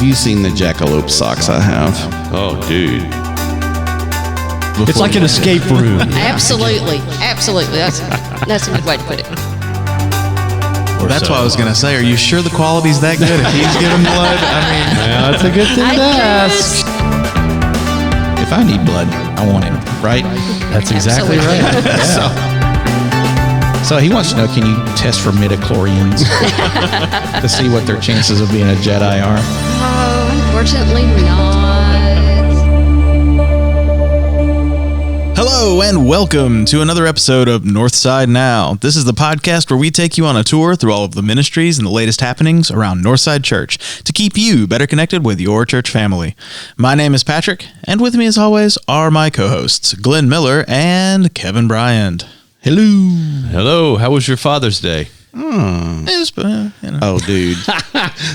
you seen the jackalope socks I have? Oh, dude. It's like an escape room. Absolutely. That's a good way to put it. Well, that's what I was going to say. Are you sure the quality's that good if he's giving blood? I mean, Yeah, that's a good thing to ask. If I need blood, I want him, right? That's exactly Absolutely. right. So he wants to know, can you test for midichlorians to see what their chances of being a Jedi are? Oh, unfortunately not. hello and welcome to another episode of Northside Now. This is the podcast where we take you on a tour through all of the ministries and the latest happenings around Northside Church to keep you better connected with your church family. My name is Patrick, and with me as always are my co-hosts, Glenn Miller and Kevin Bryant. Hello. Hello. How was your Father's Day? It was, Oh, dude.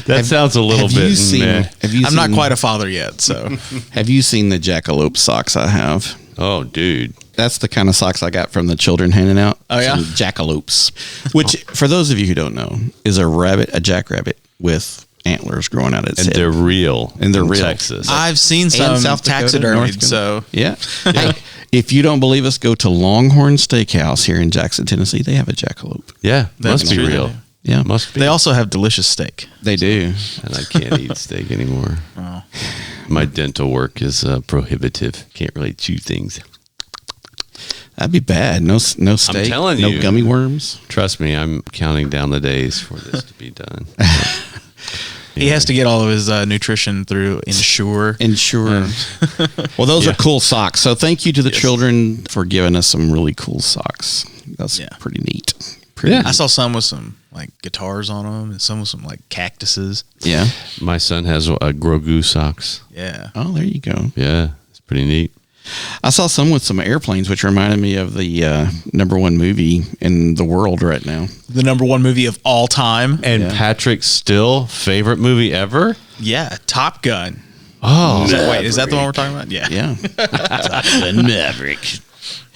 That sounds a little Have bit. you seen, meh. have you I'm not seen- quite a father yet, so. Have you seen the jackalope socks I have? Oh, dude. That's the kind of socks I got from the children handing out. Oh, yeah? Some jackalopes. Which, for those of you who don't know, is a jackrabbit with antlers growing out of its And head. they're real. And they're in real. Texas. I've seen some South Dakota, taxidermied, North Dakota. so. Yeah. Hey, if you don't believe us, go to Longhorn Steakhouse here in Jackson, Tennessee. They have a jackalope. yeah. That's Must be true, real. they do. Yeah. Must be. They also have delicious steak. They do. And I can't eat steak anymore. Oh. My dental work is prohibitive. Can't really chew things. That'd be bad. No steak. telling no you. gummy worms. Trust me, I'm counting down the days for this to be done. He has to get all of his nutrition through Ensure. Ensure. Well, those Yeah. are cool socks. So thank you to the Yes. children for giving us some really cool socks. That's Yeah. pretty neat. Pretty Yeah. I saw some with some like guitars on them, and some with some like cactuses. Yeah. My son has Grogu socks. Yeah. Oh, there you go. Yeah. It's pretty neat. I saw some with some airplanes, which reminded me of the number one movie in the world right now. The number one movie of all time. And Yeah. Patrick's still favorite movie ever? Yeah, Top Gun. Oh. Wait, is that the one we're talking about? Yeah. Yeah. The Maverick.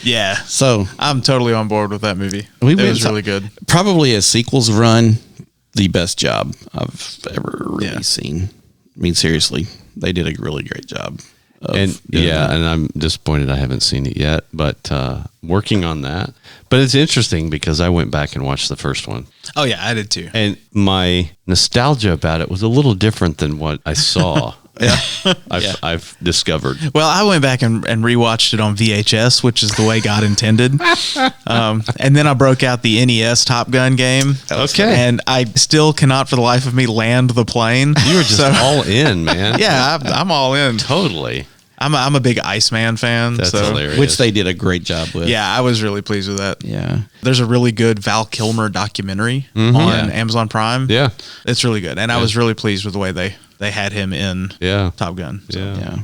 Yeah. So I'm totally on board with that movie. We It went was to- really good. probably a sequels run, the best job I've ever really Yeah. seen. I mean, seriously, they did a really great job. of And doing yeah, that. and I'm disappointed I haven't seen it yet, but working on that. But it's interesting because I went back and watched the first one, Oh yeah, I did too. and my nostalgia about it was a little different than what I saw. I've discovered. Well, I went back and rewatched it on VHS, which is the way God intended. And then I broke out the NES Top Gun game. Okay. And I still cannot for the life of me land the plane. You were just all in, man. Yeah, I'm all in. Totally. I'm a big Iceman fan. That's so. hilarious. Which they did a great job with. Yeah, I was really pleased with that. Yeah. There's a really good Val Kilmer documentary on Yeah. Amazon Prime. Yeah. It's really good. And I was really pleased with the way they had him in Yeah. Top Gun. So. Yeah. Yeah.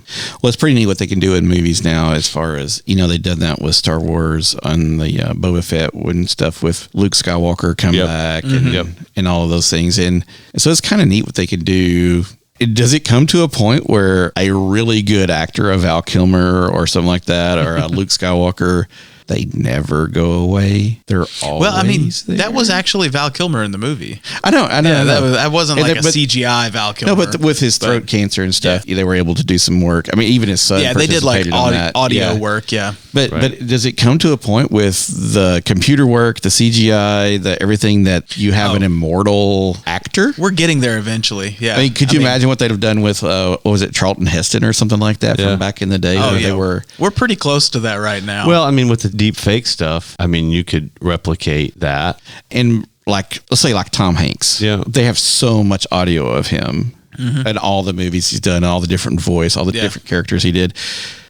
Well, it's pretty neat what they can do in movies now as far as, they've done that with Star Wars on the Boba Fett and stuff with Luke Skywalker come Yep. back Yep. and all of those things. And so it's kind of neat what they can do. Does it come to a point where a really good actor, a Val Kilmer or something like that, or a Luke Skywalker, they never go away? They're always Well, I mean, there? that was actually Val Kilmer in the movie. I know. Yeah, that wasn't And like a but- CGI Val Kilmer. No, but with his throat cancer and stuff, they were able to do some work. I mean, even his son. yeah, they did like participated on that. audio Yeah. work. Yeah. But Right. but does it come to a point with the computer work, the CGI, the everything that you have an immortal actor? We're getting there eventually. Yeah. I mean, could you imagine what they'd have done with what was it, Charlton Heston or something like that Yeah. from back in the day? Oh, where yeah. they were. We're pretty close to that right now. Well, I mean, with the deep fake stuff, I mean, you could replicate that. And like, let's say like Tom Hanks. Yeah. They have so much audio of him and all the movies he's done, all the different voice, all the Yeah. different characters he did.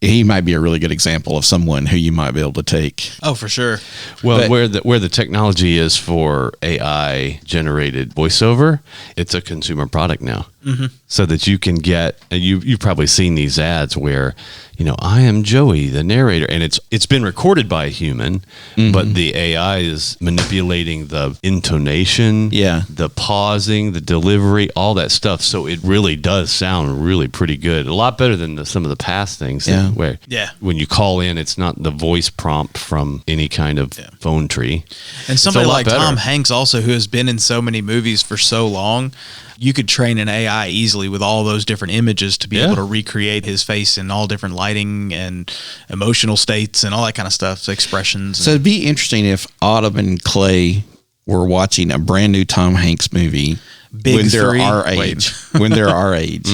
He might be a really good example of someone who you might be able to take. oh, for sure. Well, But- where the technology is for AI generated voiceover, it's a consumer product now, so that you can get. And you've probably seen these ads where, I am Joey, the narrator, and it's been recorded by a human, but the AI is manipulating the intonation, Yeah. the pausing, the delivery, all that stuff. So it really does sound really pretty good, a lot better than some of the past things. Yeah. Where when you call in, it's not the voice prompt from any kind of phone tree. And somebody like Tom Hanks also, who has been in so many movies for so long, you could train an AI easily with all those different images to be able to recreate his face in all different lighting and emotional states and all that kind of stuff, expressions. So it'd be interesting if Autumn and Clay were watching a brand new Tom Hanks movie when they're our age. When they're our age.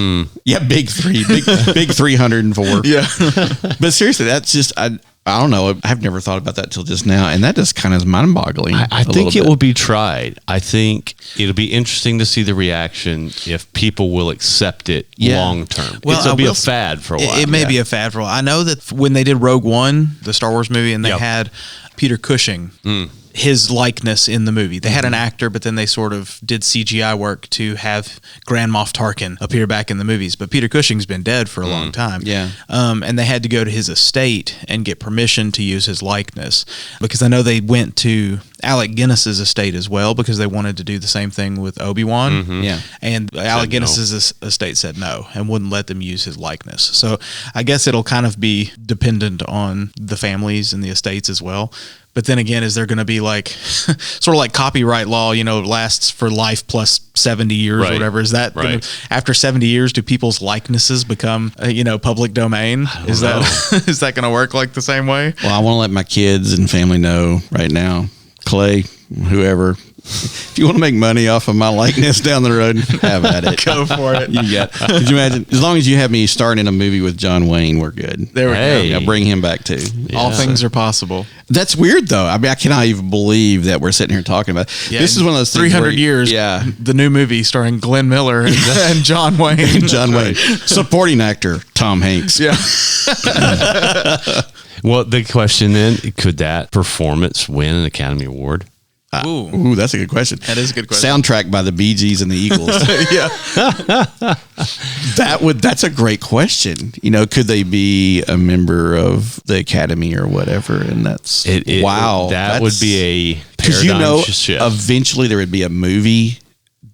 Yeah, big 304. Yeah. But seriously, that's just, I don't know. I've never thought about that till just now. And that just kind of is mind-boggling. I think it will be tried. I think it'll be interesting to see the reaction if people will accept it long term. Well, it'll be a fad for a while. It may be a fad for a while. I know that when they did Rogue One, the Star Wars movie, and they had Peter Cushing, his likeness in the movie. They had an actor, but then they sort of did CGI work to have Grand Moff Tarkin appear back in the movies. But Peter Cushing's been dead for a long time. Yeah. And they had to go to his estate and get permission to use his likeness, because I know they went to Alec Guinness's estate as well, because they wanted to do the same thing with Obi-Wan. Yeah. And Alec Guinness's estate said no and wouldn't let them use his likeness. So I guess it'll kind of be dependent on the families and the estates as well. But then again, is there going to be like sort of like copyright law, lasts for life plus 70 years or whatever? Is that after 70 years, do people's likenesses become, public domain? Is that going to work like the same way? Well, I want to let my kids and family know right now, Clay, whoever, if you want to make money off of my likeness down the road, have at it. Go for it. Could you imagine? As long as you have me starring in a movie with John Wayne, we're good. There we go. I'll bring him back too. Yeah. All things are possible. That's weird though. I mean, I cannot even believe that we're sitting here talking about it. Yeah, this is one of those things 300 years. Yeah. The new movie starring Glenn Miller and John Wayne. John Wayne. Supporting actor, Tom Hanks. Yeah. Well, the question then, could that performance win an Academy Award? Ooh, that's a good question. That is a good question. Soundtrack by the Bee Gees and the Eagles. That's a great question. Could they be a member of the Academy or whatever? And that's wow. That would be a paradigm shift. Eventually there would be a movie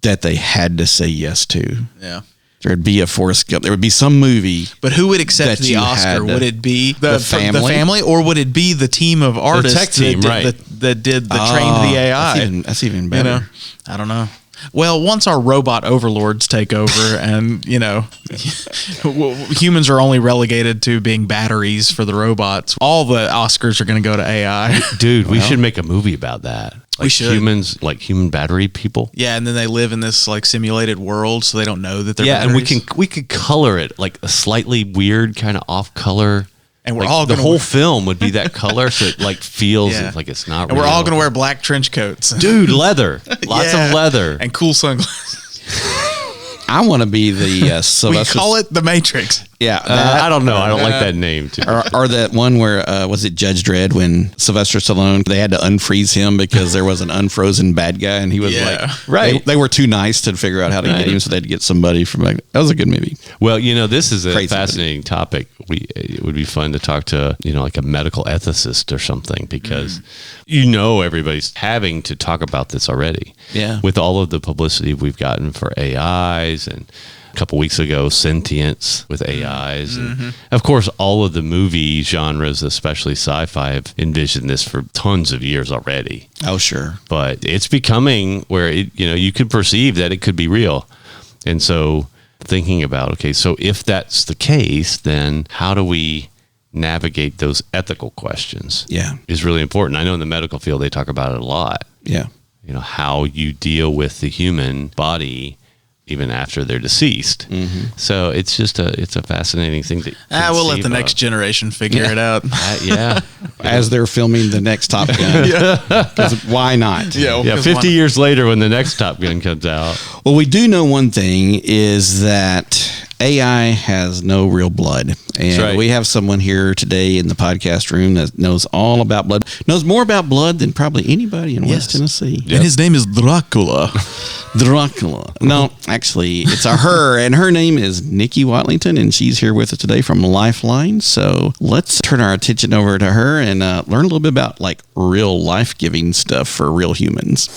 that they had to say yes to. Yeah. There'd be a Forrest Gump. There would be some movie. But who would accept the Oscar? Would it be the family, or would it be the team of artists, the tech team, that trained the AI? That's even better. I don't know. Well, once our robot overlords take over and, humans are only relegated to being batteries for the robots, all the Oscars are going to go to AI. Dude, we should make a movie about that. We should. Humans, like human battery people. Yeah, and then they live in this like simulated world, so they don't know that they're batteries. And we could color it like a slightly weird kind of off color. And we're all the whole film would be that color, so it like feels like it's not. And we're all going to wear black trench coats, dude. Leather, lots of leather, and cool sunglasses. I want to be the Sylvester. We call it the Matrix. Yeah, I don't know. I don't like that name. Or that one where was it Judge Dredd when Sylvester Stallone, they had to unfreeze him because there was an unfrozen bad guy and he was they were too nice to figure out how to get him, so they had to get somebody from that was a good movie. Well, this is a fascinating topic. It would be fun to talk to like a medical ethicist or something, because everybody's having to talk about this already. Yeah, with all of the publicity we've gotten for AIs, and a couple weeks ago, sentience with AIs. And of course, all of the movie genres, especially sci-fi, have envisioned this for tons of years already. Oh, sure. But it's becoming where you could perceive that it could be real. And so thinking about, okay, so if that's the case, then how do we navigate those ethical questions? Yeah. Is really important. I know in the medical field, they talk about it a lot. Yeah. How you deal with the human body even after they're deceased. So it's just it's a fascinating thing. We'll let the next generation figure it out. As they're filming the next Top Gun. Why not? 50 years later when the next Top Gun comes out. Well, we do know one thing is that AI has no real blood. And we have someone here today in the podcast room that knows all about blood, knows more about blood than probably anybody in West Tennessee. Yep. And his name is Dracula. No, actually, it's her, and her name is Nikki Watlington, and she's here with us today from Lifeline. So let's turn our attention over to her and learn a little bit about like real life-giving stuff for real humans.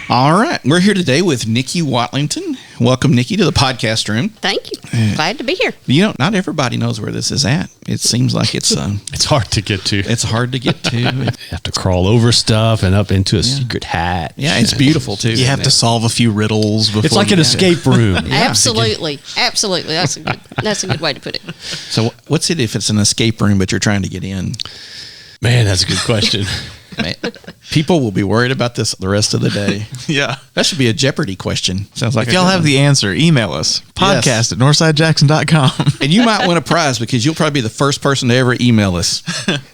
All right. We're here today with Nikki Watlington. welcome, Nikki, to the podcast room. Thank you. Glad to be here. You know, not everybody knows where this is at. It seems like it's It's hard to get to. it's hard to get to. You have to crawl over stuff and up into a secret hatch. Yeah, it's beautiful too. You have to solve a few riddles before. It's like an escape room. Absolutely. Absolutely. That's a good way to put it. So, what's it if it's an escape room but you're trying to get in? Man, that's a good question. Man, people will be worried about this the rest of the day. Yeah. That should be a Jeopardy question. Sounds like If y'all have the answer, email us. Podcast at northsidejackson.com. And you might win a prize because you'll probably be the first person to ever email us.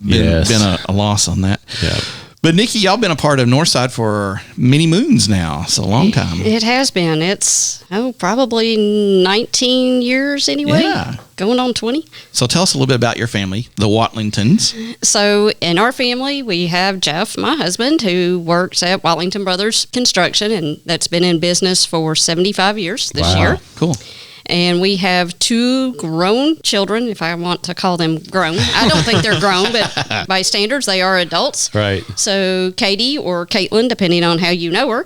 Yes. Been a loss on that. Yeah. But Nikki, y'all been a part of Northside for many moons now. It's a long time. It has been. It's, probably 19 years anyway. Yeah. Going on 20. So tell us a little bit about your family, the Watlingtons. So in our family, we have Jeff, my husband, who works at Watlington Brothers Construction, and that's been in business for 75 years this year. Cool. And we have 2 grown children, if I want to call them grown. I don't think they're grown, but by standards, they are adults. Right. So Katie, or Caitlin, depending on how you know her,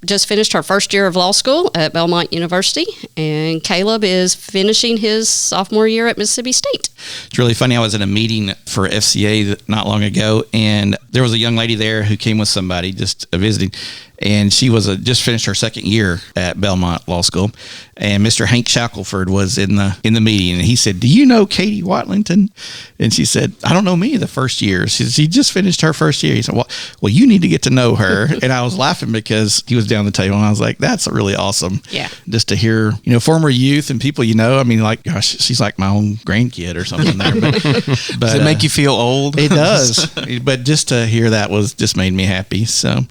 just finished her first year of law school at Belmont University. And Caleb is finishing his sophomore year at Mississippi State. It's really funny. I was at a meeting for FCA not long ago, and there was a young lady there who came with somebody just visiting. And she was just finished her second year at Belmont Law School, and Mr. Hank Shackelford was in the meeting, and he said, "Do you know Katie Watlington?" And she said, "I don't know me the first year." She just finished her first year. He said, "Well, you need to get to know her." And I was laughing because he was down the table, and I was like, "That's really awesome." Yeah. Just to hear, former youth and people, I mean, like, gosh, she's like my own grandkid or something there. But Does it make you feel old? It does. But just to hear that just made me happy. So,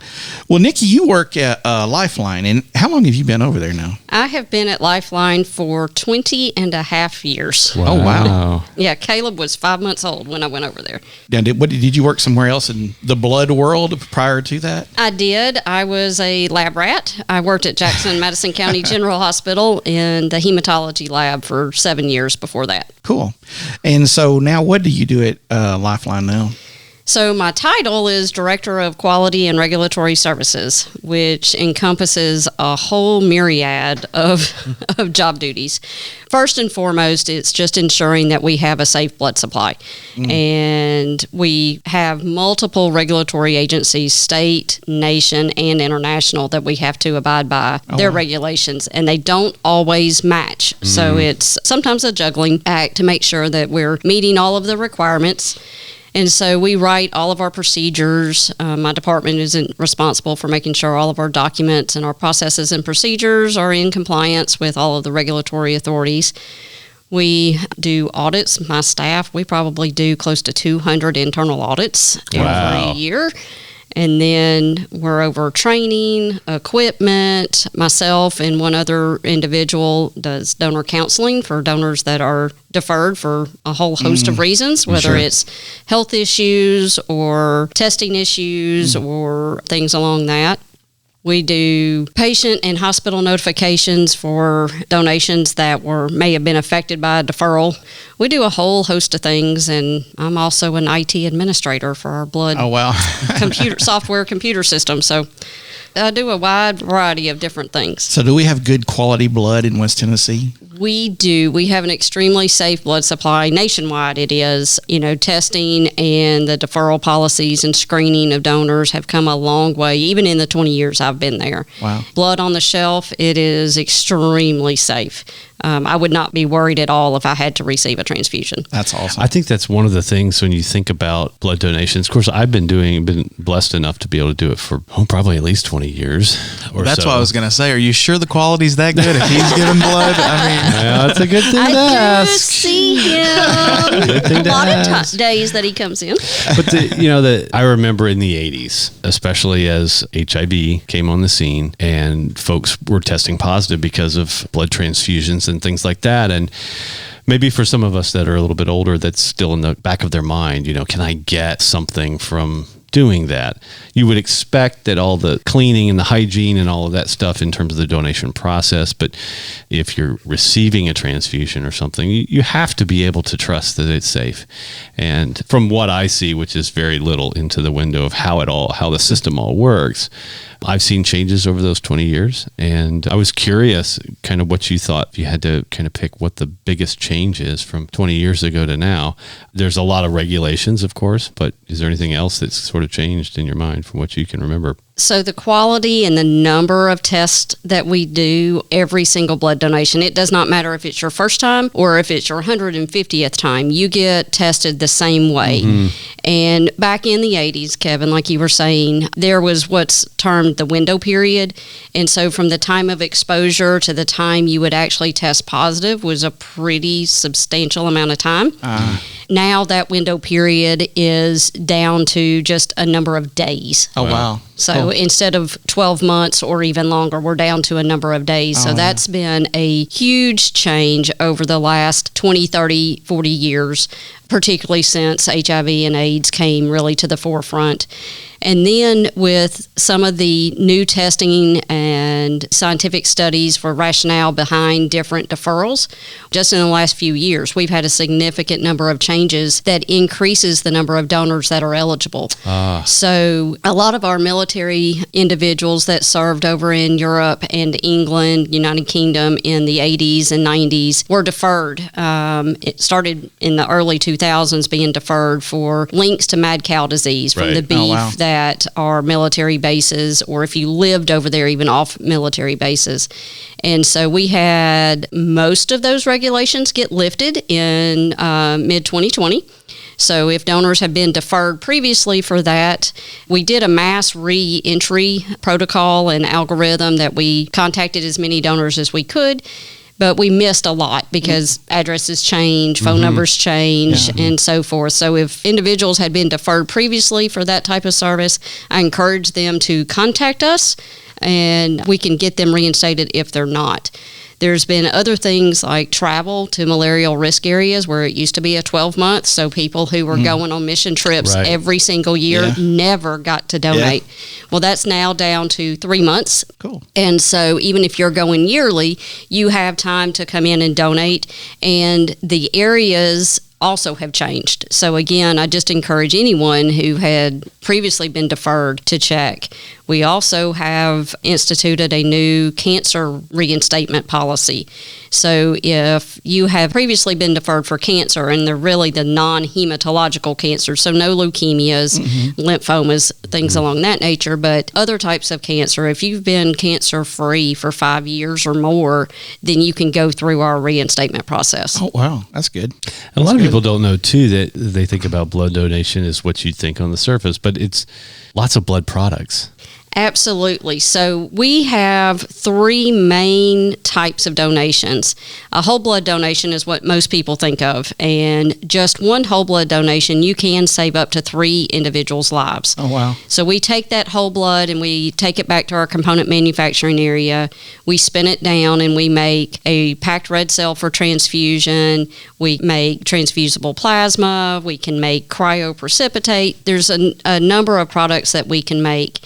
well, Nikki, you work at Lifeline, and how long have you been over there now? I have been at Lifeline for 20 and a half years. Wow. Oh, wow. Yeah, Caleb was 5 months old when I went over there. Now, did you work somewhere else in the blood world prior to that? I did. I was a lab rat. I worked at Jackson Madison County General Hospital in the hematology lab for 7 years before that. Cool. And so now what do you do at Lifeline now? So my title is Director of Quality and Regulatory Services, which encompasses a whole myriad of job duties. First and foremost, it's just ensuring that we have a safe blood supply. And we have multiple regulatory agencies, state, nation, and international, that we have to abide by their regulations, and they don't always match. So it's sometimes a juggling act to make sure that we're meeting all of the requirements. And so we write all of our procedures. My department isn't responsible for making sure all of our documents and our processes and procedures are in compliance with all of the regulatory authorities. We do audits. My staff, we probably do close to 200 internal audits every year. And then we're over training, equipment. Myself and one other individual does donor counseling for donors that are deferred for a whole host of reasons, whether it's health issues or testing issues or things along that. We do patient and hospital notifications for donations that may have been affected by a deferral. We do a whole host of things, and I'm also an IT administrator for our blood computer system. So I do a wide variety of different things. So do we have good quality blood in West Tennessee? We do. We have an extremely safe blood supply nationwide. It is, testing and the deferral policies and screening of donors have come a long way, even in the 20 years I've been there. Wow. Blood on the shelf, it is extremely safe. I would not be worried at all if I had to receive a transfusion. That's awesome. I think that's one of the things when you think about blood donations. Of course, I've been blessed enough to be able to do it for probably at least 20 years. That's what I was going to say. Are you sure the quality's that good if he's giving blood? I mean, that's a good thing to I ask. do see him a lot of days that he comes in. But I remember in the 80s, especially as HIV came on the scene and folks were testing positive because of blood transfusions and things like that. And maybe for some of us that are a little bit older, that's still in the back of their mind, can I get something from doing that? You would expect that all the cleaning and the hygiene and all of that stuff in terms of the donation process, but if you're receiving a transfusion or something, you have to be able to trust that it's safe. And from what I see, which is very little into the window of how the system all works, I've seen changes over those 20 years, and I was curious kind of what you thought if you had to kind of pick what the biggest change is from 20 years ago to now. There's a lot of regulations, of course, but is there anything else that's sort of changed in your mind from what you can remember? So the quality and the number of tests that we do every single blood donation, it does not matter if it's your first time or if it's your 150th time, you get tested the same way. And back in the 80s, Kevin, like you were saying, there was what's termed the window period. And so from the time of exposure to the time you would actually test positive was a pretty substantial amount of time. Now that window period is down to just a number of days. Oh, wow. So instead of 12 months or even longer, we're down to a number of days. So that's been a huge change over the last 20, 30, 40 years, particularly since HIV and AIDS came really to the forefront. And then with some of the new testing and scientific studies for rationale behind different deferrals, just in the last few years, we've had a significant number of changes that increases the number of donors that are eligible. So a lot of our military individuals that served over in Europe and England, United Kingdom in the 80s and 90s were deferred. It started in the early 2000s being deferred for links to mad cow disease from the beef that are military bases, or if you lived over there even off military bases. And so we had most of those regulations get lifted in mid-2020. So if donors have been deferred previously for that, we did a mass re-entry protocol and algorithm that we contacted as many donors as we could. But we missed a lot because addresses change, phone numbers change, and so forth. So if individuals had been deferred previously for that type of service, I encourage them to contact us, and we can get them reinstated if they're not. There's been other things like travel to malarial risk areas where it used to be a 12-month, so people who were going on mission trips every single year never got to donate. Well, that's now down to 3 months. Cool. And so even if you're going yearly, you have time to come in and donate, and the areas also have changed. So again, I just encourage anyone who had previously been deferred to check. We also have instituted a new cancer reinstatement policy. So if you have previously been deferred for cancer, and they're really the non-hematological cancers, so no leukemias, lymphomas, things along that nature, but other types of cancer, if you've been cancer-free for 5 years or more, then you can go through our reinstatement process. Oh, wow. That's good. A lot of people don't know, too, that they think about blood donation as what you think on the surface, but it's lots of blood products. Absolutely. So we have 3 main types of donations. A whole blood donation is what most people think of, and just one whole blood donation, you can save up to 3 individuals' lives. Oh, wow. So we take that whole blood and we take it back to our component manufacturing area. We spin it down and we make a packed red cell for transfusion. We make transfusible plasma. We can make cryoprecipitate. There's a number of products that we can make.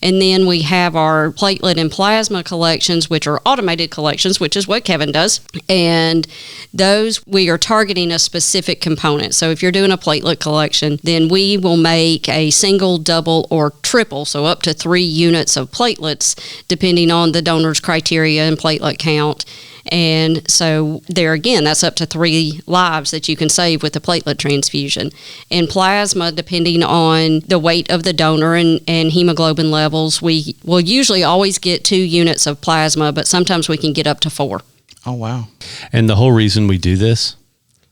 And then we have our platelet and plasma collections, which are automated collections, which is what Kevin does. And those, we are targeting a specific component. So if you're doing a platelet collection, then we will make a single, double, or triple, so up to 3 units of platelets, depending on the donor's criteria and platelet count. And so there again, that's up to 3 lives that you can save with a platelet transfusion. And plasma, depending on the weight of the donor and hemoglobin levels, we will usually always get 2 units of plasma, but sometimes we can get up to 4. Oh, wow. And the whole reason we do this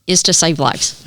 Is to save lives.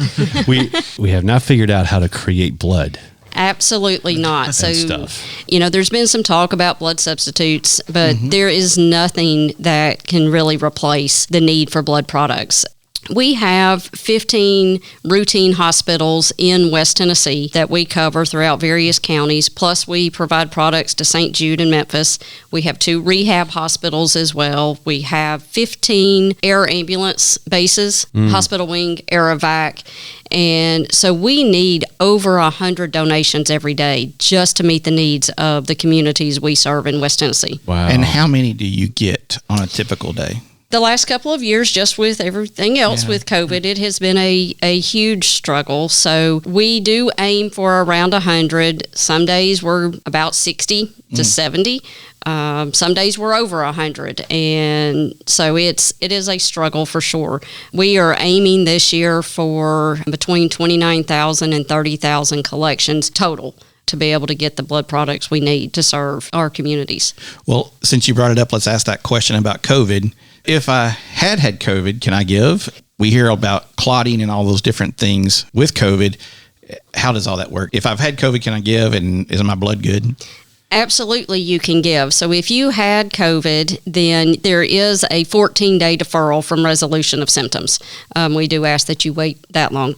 we have not figured out how to create blood. Absolutely not. So, stuff. There's been some talk about blood substitutes, but there is nothing that can really replace the need for blood products. We have 15 routine hospitals in West Tennessee that we cover throughout various counties, plus we provide products to St. Jude and Memphis. We have 2 rehab hospitals as well. We have 15 air ambulance bases, hospital wing, aerovac. And so we need over 100 donations every day just to meet the needs of the communities we serve in West Tennessee. Wow. And how many do you get on a typical day? The last couple of years, just with everything else with COVID, it has been a huge struggle. So we do aim for around 100. Some days we're about 60 to 70. Some days we're over 100, and so it is a struggle for sure. We are aiming this year for between 29,000 and 30,000 collections total to be able to get the blood products we need to serve our communities. Well, since you brought it up, let's ask that question about COVID. If I had COVID, can I give? We hear about clotting and all those different things with COVID. How does all that work? If I've had COVID, can I give? And is my blood good? Absolutely, you can give. So if you had COVID, then there is a 14-day deferral from resolution of symptoms. We do ask that you wait that long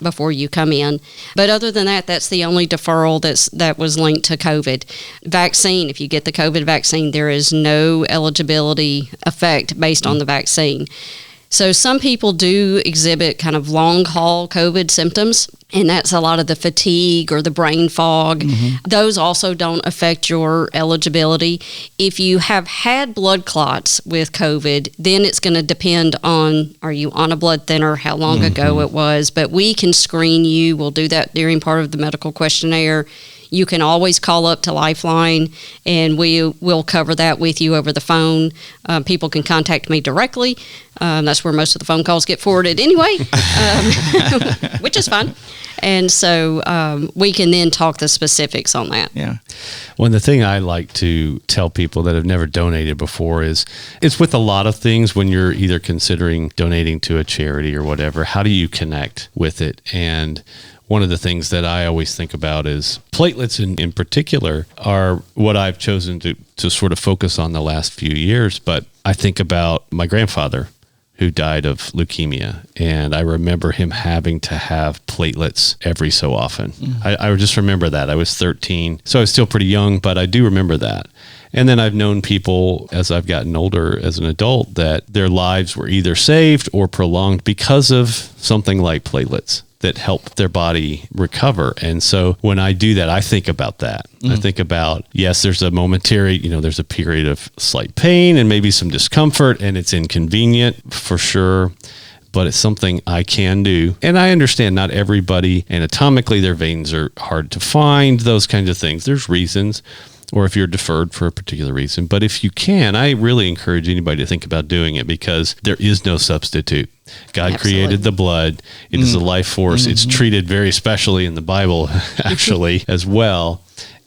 before you come in. But other than that, that's the only deferral that was linked to COVID. Vaccine, if you get the COVID vaccine, there is no eligibility effect based on the vaccine. So some people do exhibit kind of long-haul COVID symptoms, and that's a lot of the fatigue or the brain fog. Those also don't affect your eligibility. If you have had blood clots with COVID, then it's going to depend on, are you on a blood thinner, how long ago it was. But we can screen you. We'll do that during part of the medical questionnaire. You can always call up to Lifeline, and we will cover that with you over the phone. People can contact me directly. That's where most of the phone calls get forwarded anyway, which is fine. And so we can then talk the specifics on that. Yeah. Well, the thing I like to tell people that have never donated before is it's with a lot of things when you're either considering donating to a charity or whatever, how do you connect with it? And one of the things that I always think about is platelets in particular are what I've chosen to sort of focus on the last few years. But I think about my grandfather who died of leukemia, and I remember him having to have platelets every so often. I just remember that. I was 13, so I was still pretty young, but I do remember that. And then I've known people as I've gotten older as an adult that their lives were either saved or prolonged because of something like platelets that help their body recover. And so when I do that, I think about that. I think about, yes, there's a momentary, there's a period of slight pain and maybe some discomfort, and it's inconvenient for sure, but it's something I can do. And I understand not everybody, anatomically, their veins are hard to find, those kinds of things. There's reasons, or if you're deferred for a particular reason. But if you can, I really encourage anybody to think about doing it, because there is no substitute. God Absolutely. Created the blood. It is a life force. It's treated very specially in the Bible, actually, as well.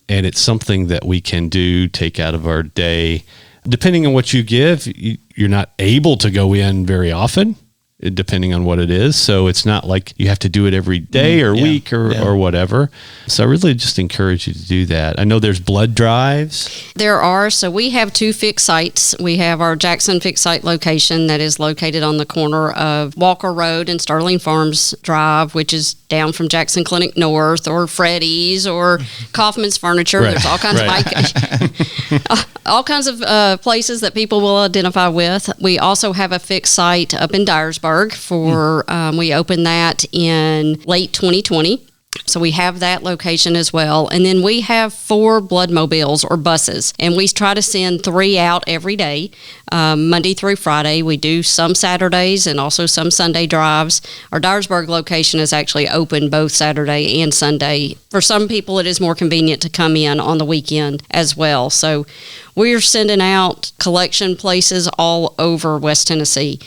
And it's something that we can do, take out of our day. Depending on what you give, you're not able to go in very often, depending on what it is. So it's not like you have to do it every day or week or whatever. So I really just encourage you to do that. I know there's blood drives. There are. So we have 2 fixed sites. We have our Jackson fixed site location that is located on the corner of Walker Road and Sterling Farms Drive, which is down from Jackson Clinic North or Freddy's or Kaufman's Furniture. Right. There's all kinds of all kinds of places that people will identify with. We also have a fixed site up in Dyersburg for we opened that in late 2020. So we have that location as well. And then we have 4 blood mobiles or buses, and we try to send 3 out every day, Monday through Friday. We do some Saturdays and also some Sunday drives. Our Dyersburg location is actually open both Saturday and Sunday. For some people, it is more convenient to come in on the weekend as well. So we're sending out collection places all over West Tennessee.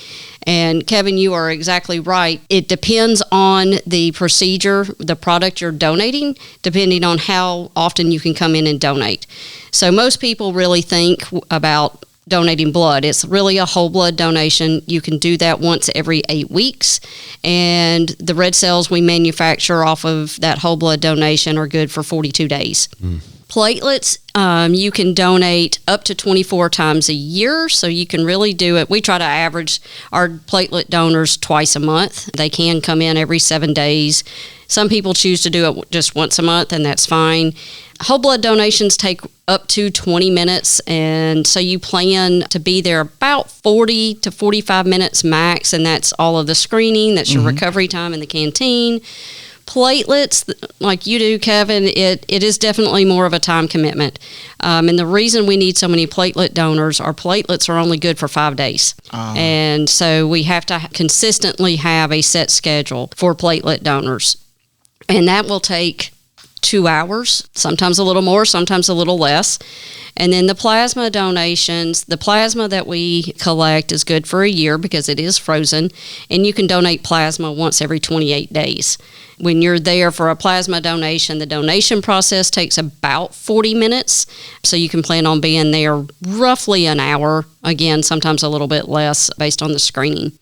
And Kevin, you are exactly right. It depends on the procedure, the product you're donating, depending on how often you can come in and donate. So most people really think about donating blood. It's really a whole blood donation. You can do that once every 8 weeks. And the red cells we manufacture off of that whole blood donation are good for 42 days. Platelets, you can donate up to 24 times a year, so you can really do it. We try to average our platelet donors twice a month. They can come in every 7 days. Some people choose to do it just once a month, and that's fine. Whole blood donations take up to 20 minutes, and so you plan to be there about 40 to 45 minutes max, and that's all of the screening. That's your recovery time in the canteen. Platelets, like you do, Kevin, it is definitely more of a time commitment. And the reason we need so many platelet donors, our platelets are only good for 5 days. And so we have to consistently have a set schedule for platelet donors. And that will take 2 hours, sometimes a little more, sometimes a little less. And then the plasma donations, the plasma that we collect is good for a year because it is frozen, and you can donate plasma once every 28 days. When you're there for a plasma donation, the donation process takes about 40 minutes, so you can plan on being there roughly an hour, again, sometimes a little bit less based on the screening.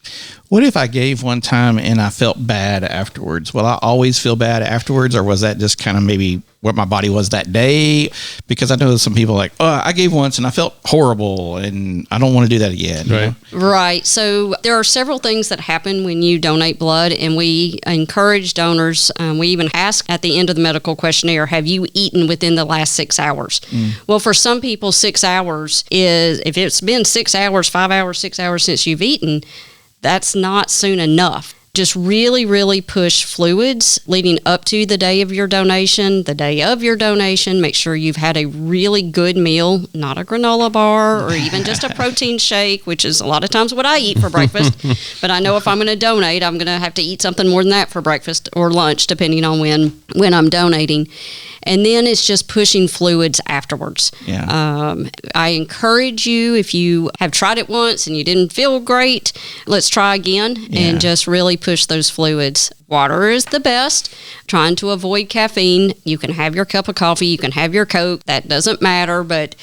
What if I gave one time and I felt bad afterwards? Will I always feel bad afterwards, or was that just kind of maybe what my body was that day? Because I know some people are like, oh, I gave once and I felt horrible and I don't want to do that again. Right. You know? Right. So there are several things that happen when you donate blood, and we encourage donors. We even ask at the end of the medical questionnaire, have you eaten within the last 6 hours? Well, for some people, 6 hours is, if it's been 6 hours, 5 hours, 6 hours since you've eaten, that's not soon enough. Just really, really push fluids leading up to the day of your donation, the day of your donation. Make sure you've had a really good meal, not a granola bar or even just a protein shake, which is a lot of times what I eat for breakfast. But I know if I'm going to donate, I'm going to have to eat something more than that for breakfast or lunch, depending on when I'm donating. And then it's just pushing fluids afterwards. Yeah. I encourage you, if you have tried it once and you didn't feel great, let's try again and just really push those fluids. Water is the best. Trying to avoid caffeine. You can have your cup of coffee. You can have your Coke. That doesn't matter, but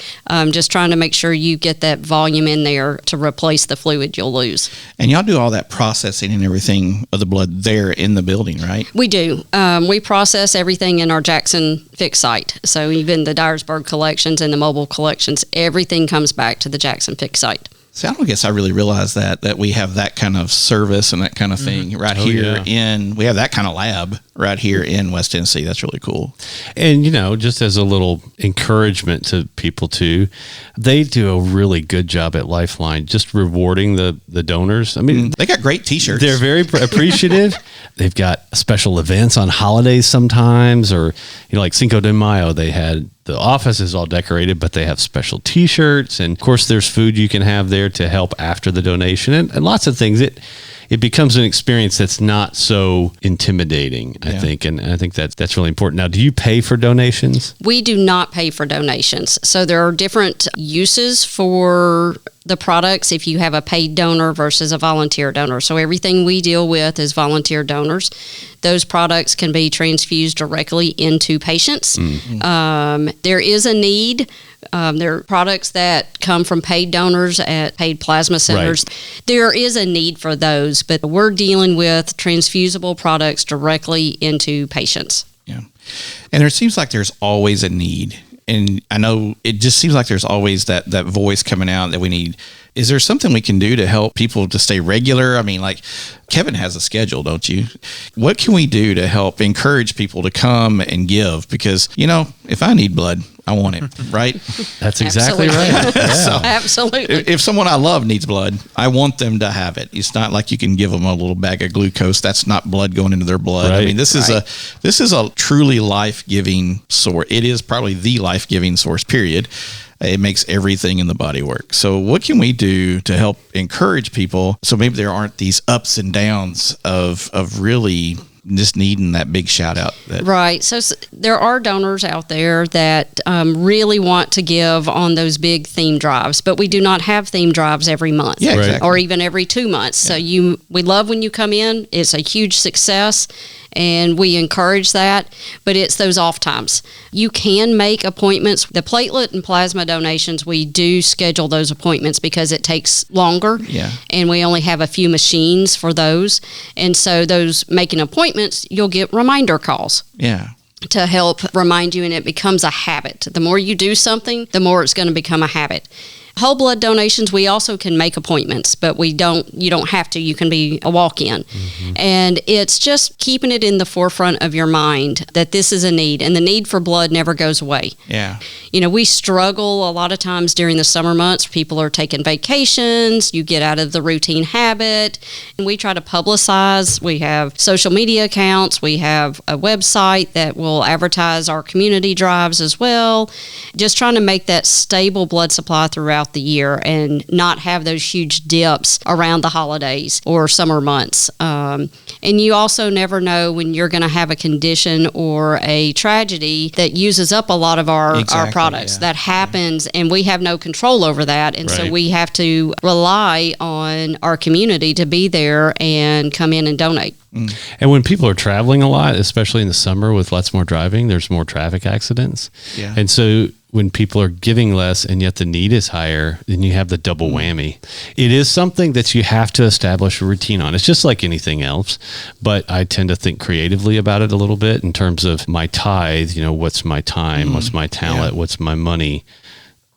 just trying to make sure you get that volume in there to replace the fluid you'll lose. And y'all do all that processing and everything of the blood there in the building, right? We do. We process everything in our Jackson Fix site. So even the Dyersburg collections and the mobile collections, everything comes back to the Jackson Fix site. See, I don't guess I really realized that we have that kind of service and that kind of thing right here we have that kind of lab right here in West Tennessee. That's really cool. And, just as a little encouragement to people too, they do a really good job at Lifeline, just rewarding the donors. I mean, they got great t-shirts. They're very appreciative. They've got special events on holidays sometimes, or, like Cinco de Mayo, the office is all decorated, but they have special t-shirts. And of course there's food you can have there to help after the donation and lots of things. It becomes an experience that's not so intimidating, I think. And I think that's really important. Now, do you pay for donations? We do not pay for donations. So there are different uses for the products if you have a paid donor versus a volunteer donor. So everything we deal with is volunteer donors. Those products can be transfused directly into patients. There is a need. There are products that come from paid donors at paid plasma centers. Right. There is a need for those, but we're dealing with transfusible products directly into patients. Yeah. And it seems like there's always a need. And I know it just seems like there's always that voice coming out that we need. Is there something we can do to help people to stay regular? I mean, like Kevin has a schedule, don't you? What can we do to help encourage people to come and give? Because, if I need blood, I want it, right? That's exactly right. So, absolutely. If someone I love needs blood, I want them to have it. It's not like you can give them a little bag of glucose. That's not blood going into their blood. Right. I mean, this is a truly life-giving source. It is probably the life-giving source, period. It makes everything in the body work. So what can we do to help encourage people so maybe there aren't these ups and downs of really just needing that big shout out? Right. So there are donors out there that really want to give on those big theme drives, but we do not have theme drives every month. Yeah, exactly. Or even every 2 months. Yeah. So we love when you come in. It's a huge success, and we encourage that, but it's those off times. You can make appointments. The platelet and plasma donations, we do schedule those appointments because it takes longer, and we only have a few machines for those. And so those making appointments, you'll get reminder calls. Yeah. To help remind you, and it becomes a habit. The more you do something, the more it's going to become a habit. Whole blood donations, we also can make appointments, but you don't have to. You can be a walk-in. And it's just keeping it in the forefront of your mind that this is a need, and the need for blood never goes away. Yeah. We struggle a lot of times during the summer months. People are taking vacations. You get out of the routine habit. And we try to publicize. We have social media accounts. We have a website that will advertise our community drives as well. Just trying to make that stable blood supply throughout the year and not have those huge dips around the holidays or summer months. And you also never know when you're going to have a condition or a tragedy that uses up a lot of our products. That happens, and we have no control over that. And so we have to rely on our community to be there and come in and donate. And when people are traveling a lot, especially in the summer with lots more driving, there's more traffic accidents. Yeah. And so when people are giving less and yet the need is higher, then you have the double whammy. It is something that you have to establish a routine on. It's just like anything else, but I tend to think creatively about it a little bit in terms of my tithe, what's my time, what's my talent, what's my money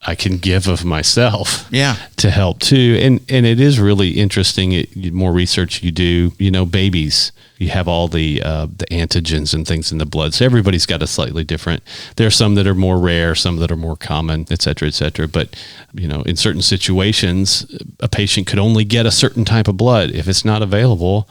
I can give of myself to help too. And it is really interesting. The more research you do, babies, you have all the antigens and things in the blood. So everybody's got a slightly different, there are some that are more rare, some that are more common, et cetera, et cetera. But, in certain situations, a patient could only get a certain type of blood. If it's not available,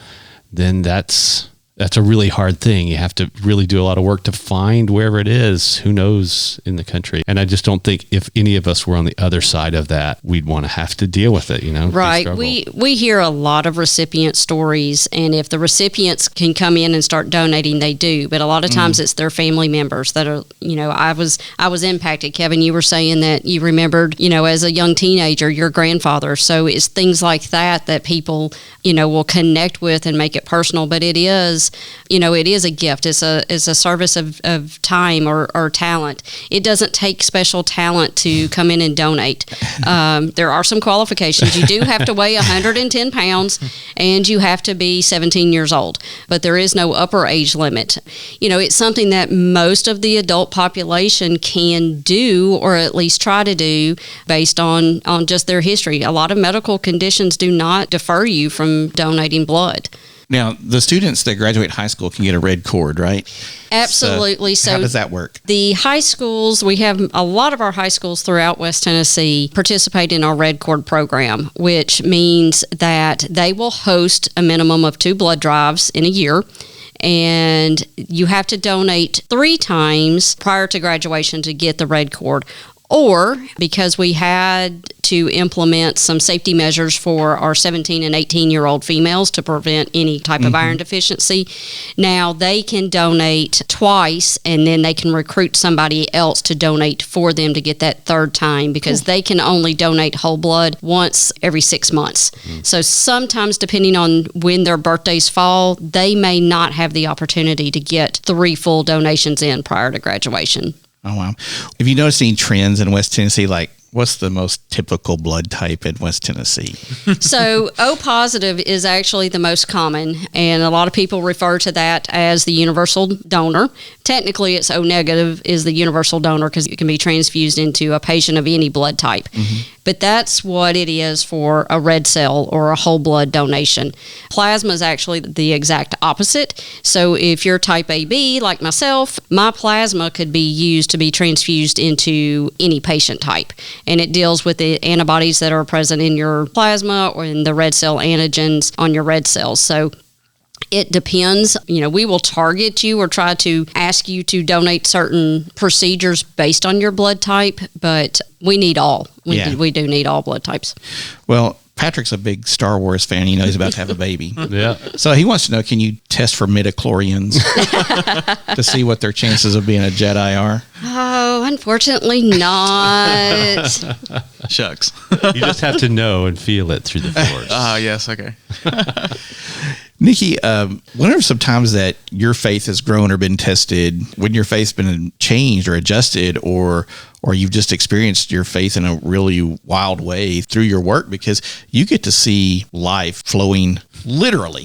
then that's a really hard thing. You have to really do a lot of work to find wherever it is, who knows, in the country. And I just don't think if any of us were on the other side of that, we'd want to have to deal with it, Right. We hear a lot of recipient stories, and if the recipients can come in and start donating, they do. But a lot of times it's their family members that are, I was impacted. Kevin, you were saying that you remembered, as a young teenager, your grandfather. So it's things like that people, will connect with and make it personal. But it is a gift. It's a service of time or talent. It doesn't take special talent to come in and donate. There are some qualifications. You do have to weigh 110 pounds and you have to be 17 years old, but there is no upper age limit. It's something that most of the adult population can do, or at least try to do, based on just their history. A lot of medical conditions do not defer you from donating blood. Now, the students that graduate high school can get a red cord, right? Absolutely. So how does that work? The high schools, we have a lot of our high schools throughout West Tennessee participate in our red cord program, which means that they will host a minimum of 2 blood drives in a year. And you have to donate 3 times prior to graduation to get the red cord. Or, because we had to implement some safety measures for our 17 and 18-year-old females to prevent any type of iron deficiency, now they can donate twice, and then they can recruit somebody else to donate for them to get that 3rd time, because they can only donate whole blood once every 6 months. So sometimes, depending on when their birthdays fall, they may not have the opportunity to get 3 full donations in prior to graduation. Oh, wow. Have you noticed any trends in West Tennessee? Like, what's the most typical blood type in West Tennessee? So O positive is actually the most common, and a lot of people refer to that as the universal donor. Technically, it's O negative is the universal donor because it can be transfused into a patient of any blood type. But that's what it is for a red cell or a whole blood donation. Plasma is actually the exact opposite. So if you're type AB, like myself, my plasma could be used to be transfused into any patient type. And it deals with the antibodies that are present in your plasma or in the red cell antigens on your red cells. So it depends. We will target you or try to ask you to donate certain procedures based on your blood type, but we need all. We do need all blood types. Well, Patrick's a big Star Wars fan. He's about to have a baby. Yeah. So he wants to know, can you test for midichlorians to see what their chances of being a Jedi are? Oh, unfortunately not. Shucks. You just have to know and feel it through the force. Yes. Okay. Nikki, what are some times that your faith has grown or been tested, when your faith's been changed or adjusted, or you've just experienced your faith in a really wild way through your work, because you get to see life flowing Literally,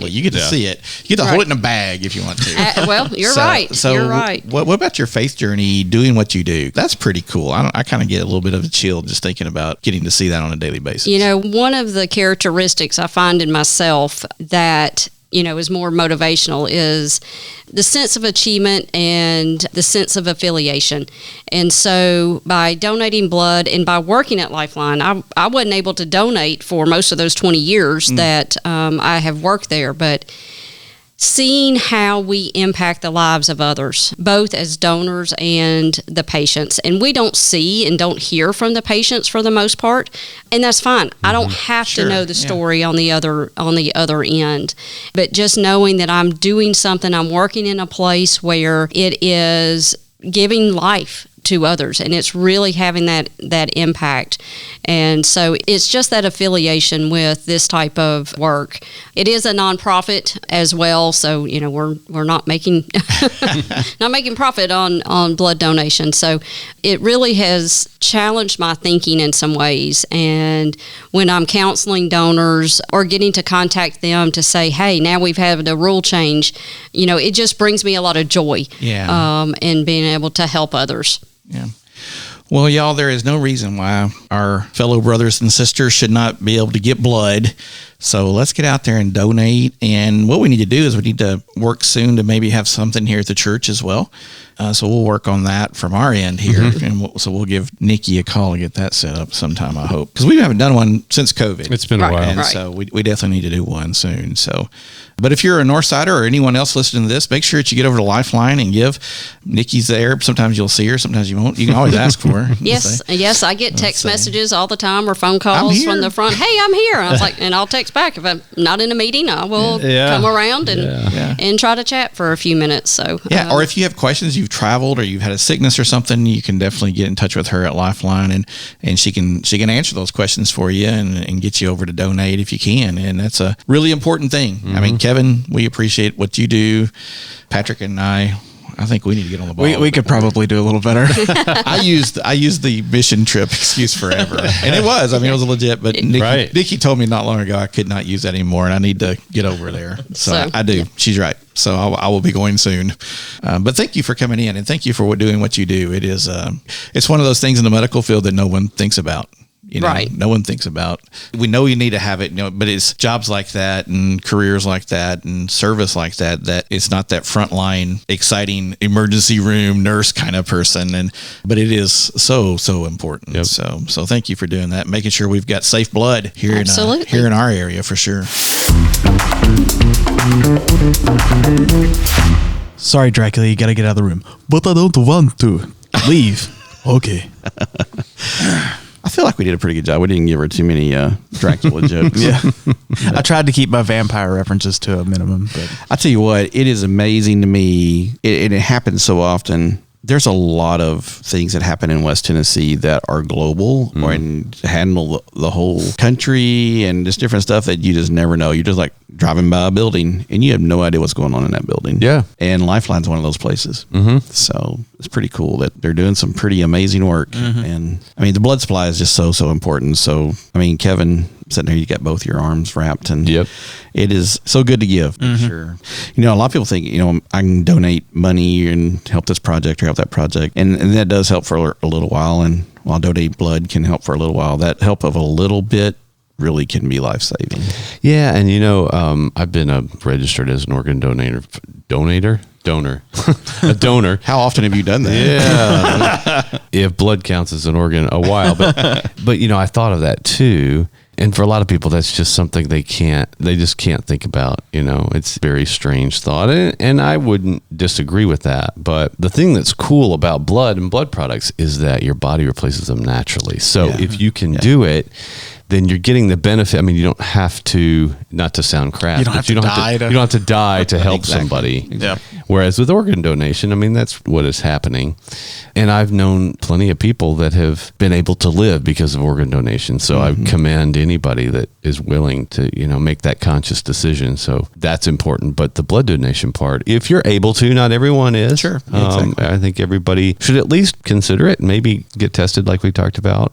you get to see it. You get to hold it in a bag if you want to. Well, you're right. So you're right. What about your faith journey, doing what you do? That's pretty cool. I kind of get a little bit of a chill just thinking about getting to see that on a daily basis. You know, one of the characteristics I find in myself that, you know, is more motivational is the sense of achievement and the sense of affiliation. And so by donating blood and by working at Lifeline, I wasn't able to donate for most of those 20 years that I have worked there, but seeing how we impact the lives of others, both as donors and the patients. And we don't see and don't hear from the patients for the most part, and that's fine. I don't have to know the story on the other end. But just knowing that I'm doing something, I'm working in a place where it is giving life to others, and it's really having that impact. And so it's just that affiliation with this type of work. It is a nonprofit as well, so you know we're not making not making profit on blood donation. So it really has challenged my thinking in some ways. And when I'm counseling donors or getting to contact them to say, hey, now we've had a rule change, you know, it just brings me a lot of joy. In being able to help others. Yeah. Well, y'all, there is no reason why our fellow brothers and sisters should not be able to get blood. So let's get out there and donate. And what we need to do is we need to work soon to maybe have something here at the church as well. So we'll work on that from our end here. And so we'll give Nikki a call to get that set up sometime, I hope. Because we haven't done one since COVID. It's been a while. And so we definitely need to do one soon. So, but if you're a Northsider or anyone else listening to this, make sure that you get over to Lifeline and give. Nikki's there. Sometimes you'll see her. Sometimes you won't. You can always ask for her. Yes, I get text messages all the time or phone calls from the front. Hey, I'm here. And I was like, and I'll text back. If I'm not in a meeting, I will come around and try to chat for a few minutes. So or if you have questions, you've traveled or you've had a sickness or something, you can definitely get in touch with her at Lifeline, and she can answer those questions for you and get you over to donate if you can. And that's a really important thing. I mean, Kevin, we appreciate what you do. Patrick and I think we need to get on the ball. We could probably do a little better. I used the mission trip excuse forever, and it was. I mean, it was legit. But Nikki told me not long ago I could not use that anymore, and I need to get over there. So I do. She's right. So I will be going soon. But thank you for coming in, and thank you for doing what you do. It is it's one of those things in the medical field that no one thinks about. You know, no one thinks about. We know you need to have it, you know, but it's jobs like that and careers like that and service like that it's not that frontline, exciting emergency room nurse kind of person. But it is so important. Yep. So thank you for doing that, making sure we've got safe blood here in our area for sure. Sorry, Dracula, you got to get out of the room. But I don't want to leave. Okay. I feel like we did a pretty good job. We didn't give her too many Dracula jokes. I tried to keep my vampire references to a minimum. But I tell you what, it is amazing to me. It happens so often. There's a lot of things that happen in West Tennessee that are global and handle the whole country and just different stuff that you just never know. You're just like driving by a building and you have no idea what's going on in that building. Yeah. And Lifeline's one of those places. So it's pretty cool that they're doing some pretty amazing work. And I mean, the blood supply is just so important. So, I mean, Kevin, sitting here, you got both your arms wrapped, and it is so good to give. Sure. You know, a lot of people think, you know, I can donate money and help this project or help that project. And that does help for a little while. And while donating blood can help for a little while, that help of a little bit really can be life-saving. Yeah. And, you know, I've been registered as an organ donor. A donor. How often have you done that? Yeah. If blood counts as an organ, a while. But, you know, I thought of that too. And for a lot of people, that's just something they just can't think about. You know, it's a very strange thought. And I wouldn't disagree with that. But the thing that's cool about blood and blood products is that your body replaces them naturally. So if you can do it, then you're getting the benefit. I mean, you don't have to, not to sound crass, you don't have to die to help somebody. Yeah. Whereas with organ donation, I mean, that's what is happening. And I've known plenty of people that have been able to live because of organ donation. So I commend anybody that is willing to, you know, make that conscious decision. So that's important. But the blood donation part, if you're able to, not everyone is. Sure. Exactly. I think everybody should at least consider it and maybe get tested like we talked about.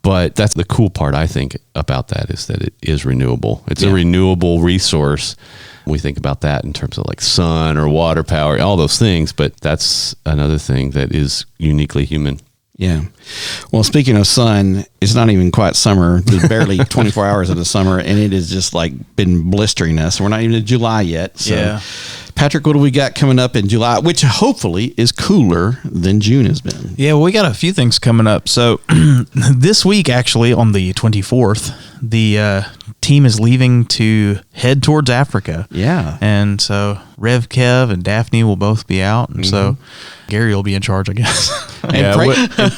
But that's the cool part, I think, about that is that it is renewable. It's a renewable resource. We think about that in terms of like sun or water power, all those things, but that's another thing that is uniquely human. Yeah. Well, speaking of sun, it's not even quite summer. There's barely 24 hours of the summer, and it has just like been blistering us. We're not even in July yet. So, Yeah. Patrick, what do we got coming up in July, which hopefully is cooler than June has been? Yeah, well, we got a few things coming up. So this week, actually, on the 24th, the team is leaving to head towards Africa. Yeah. And so Rev Kev and Daphne will both be out. And so Gary will be in charge, I guess. And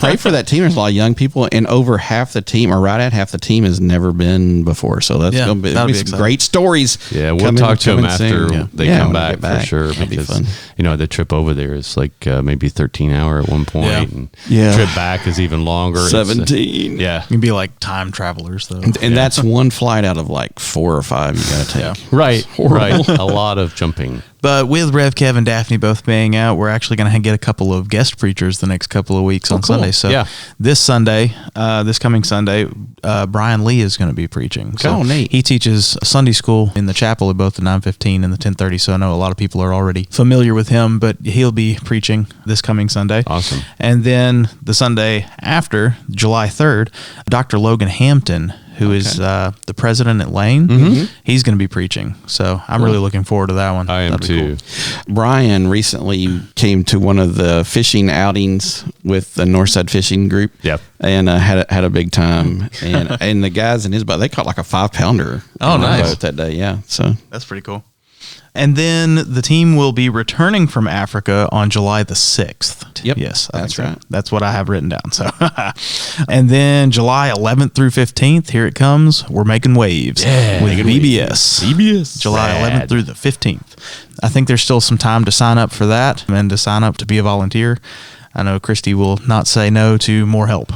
pray for that team. There's a lot of young people, and over half the team, or right at half the team, has never been before. So that's going to be some exciting. great stories. Yeah, we'll talk to them after they come when back, they get for sure. That'll Because, be fun. you know, the trip over there is like maybe 13-hour at one point. Yeah. And Yeah. the trip back is even longer. It's, 17. yeah. You can be like time travelers, though. And that's one flight out of like 4 or 5 you got to take. Yeah. Right. A lot of jumping. But with Rev Kev and Daphne both being out, we're actually going to get a couple of guest preachers the next couple of weeks on cool. Sunday. So Yeah. this Sunday, this coming Sunday, Brian Lee is going to be preaching. So Oh, neat. He teaches Sunday school in the chapel at both the 9:15 and the 10:30. So I know a lot of people are already familiar with him, but he'll be preaching this coming Sunday. Awesome. And then the Sunday after, July 3rd, Dr. Logan Hampton, who is the president at Lane, he's going to be preaching. So I'm really looking forward to that one. I am That'd be too. cool. Brian recently came to one of the fishing outings with the Northside fishing group. Yep. And had a big time. And the guys in his boat, they caught like a 5-pounder. Oh, on the nice. boat that day. Yeah. So That's pretty cool. And then the team will be returning from Africa on July the 6th. Yep, Yes, I that's think so. right. That's what I have written down. So, and then July 11th through 15th, here it comes. We're making waves with VBS. CBS. July 11th through the 15th. I think there's still some time to sign up for that and to sign up to be a volunteer. I know Christy will not say no to more help.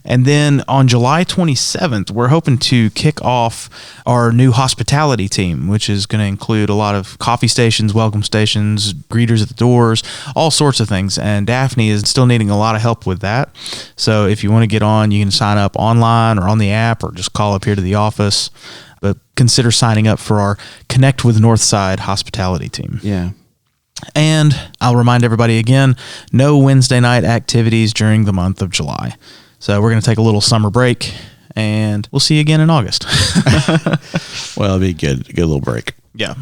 And then on July 27th, we're hoping to kick off our new hospitality team, which is going to include a lot of coffee stations, welcome stations, greeters at the doors, all sorts of things. And Daphne is still needing a lot of help with that. So if you want to get on, you can sign up online or on the app or just call up here to the office. But consider signing up for our Connect with Northside hospitality team. yeah. And I'll remind everybody again, no Wednesday night activities during the month of July. So we're going to take a little summer break, and we'll see you again in August. Well, it'll be good. Good little break. Yeah.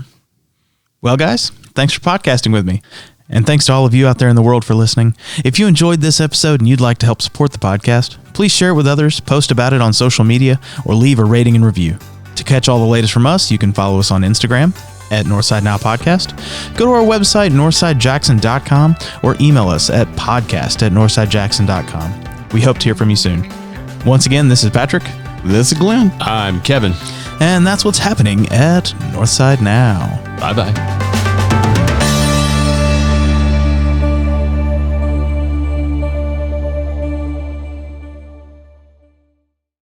Well, guys, thanks for podcasting with me. And thanks to all of you out there in the world for listening. If you enjoyed this episode and you'd like to help support the podcast, please share it with others, post about it on social media, or leave a rating and review. To catch all the latest from us, you can follow us on Instagram at Northside Now Podcast. Go to our website, northsidejackson.com, or email us at podcast@northsidejackson.com. We hope to hear from you soon. Once again, this is Patrick. This is Glenn. I'm Kevin. And that's what's happening at Northside Now. Bye-bye.